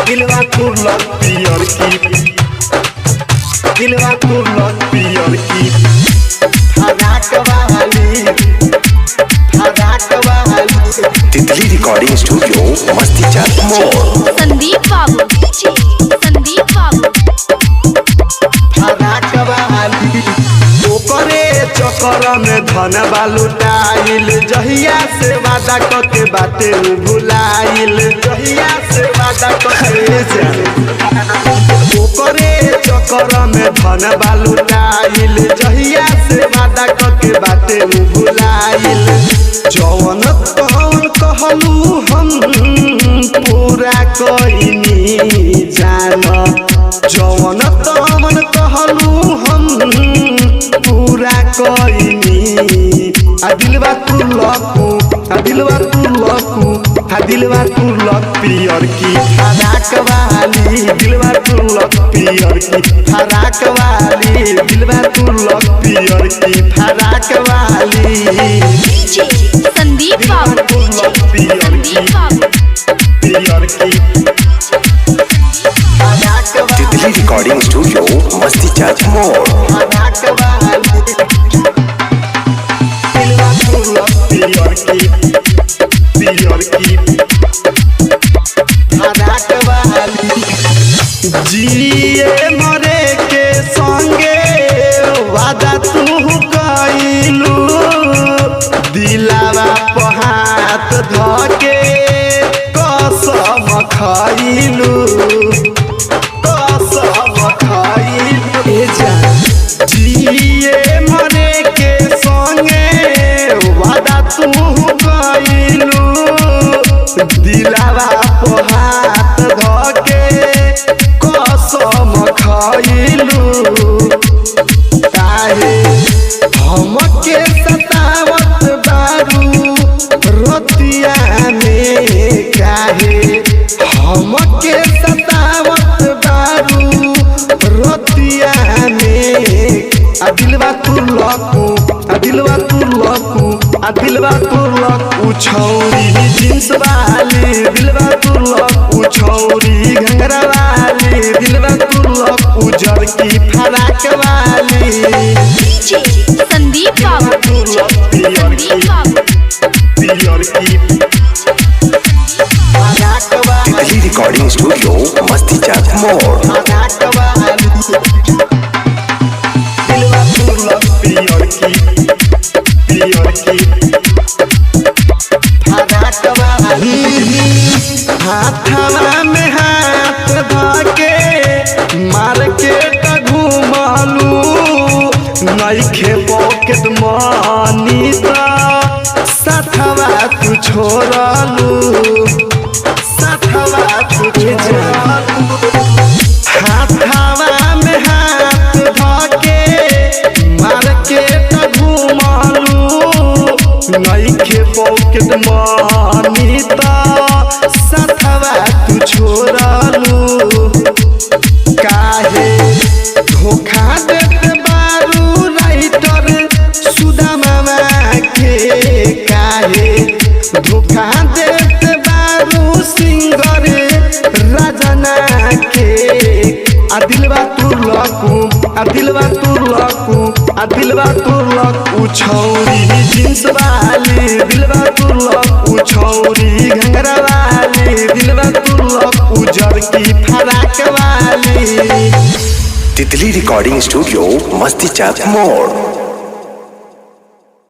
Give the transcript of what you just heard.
दिलवा तुरलक पियर की, दिलवा तुरलक पियर की। फराक वाली, फराक वाली। तितली रिकॉर्डिंग स्टूडियो मस्ती चाट मोड़। संदीप बाबू, संदीप बाबू। फराक वाली ओकरे चक्कर में धन बालुटाइल, जहिया से वादा करके बाटे भुलाइल, जहिया से वादा करके ओकरे चक्कर में धन बालुटाइल, जहिया से वादा करके बाटे भुलाइल। जवन कौन कहलू हम पूरा कइनी जान, जवन तवन कहलू हम पूरा कइनी। आ दिलवा तुरलकू, आ दिलवा तुरलकू, आ दिलवा तुरलक पियर की। फराक वाली दिलवा तुरलक पियर की, फराक वाली दिलवा तुरलक पियर की। फराक वाली संदीप बाबू, संदीप बाबू। पियर की। तितली रिकॉर्डिंग स्टूडियो मस्ती चाट मोड़। फराक वाली दिलवा तुरलक पियर की, पियर की। फराक वाली जिए मरे के संगे वादा तू कइलू, दिलावा पे हाथ धके कसम खइलू, कसम खइलू। जिए मरे के संगे वादा तू कइलू, दिलावा पे हाथ धके कसम खइलू। काहे हमके सतावत बारू रतिया में, काहे हमके सतावत बारू रतिया में। आ दिलवा तुरलकू, आ दिलवा तुरलकू, आ दिलवा तुरलकू छौरी जींस वाली, दिलवा तुरलकू छौरी घंघरा वाली, दिलवा तुरलकू जर्की फराक वाली। संदीप बाबू, संदीप बाबू। पियर की। फराक वाली तितली रिकॉर्डिंग स्टूडियो मस्ती चाट मोड़। फराक वाली दिलवा तुरलक पियर की, पियर की। फराक वाली हाथवा में हाथ धके मार्केट घुमलू, नइखे पॉकेट मनी त साथवा तू छोड़लू, साथवा तू छोड़लू। हाथवा में हाथ धके मार्केट घुमलू, नइखे पॉकेट मनी त साथवा तू छोड़लू। काहे धोखा देत बारू राइटर सुदामा के, काहे धोखा देत बारू सिंगर राजना के। आ दिलवा तुरलकू, आ दिलवा तुरलकू, आ दिलवा तुरलकू छौरी जींस वाली, दिलवा तुरलकू छौरी घंघरा वाली, दिलवा तुरलकू जर्की फराक वाली। तितली रिकॉर्डिंग स्टूडियो मस्ती चाट मोड़।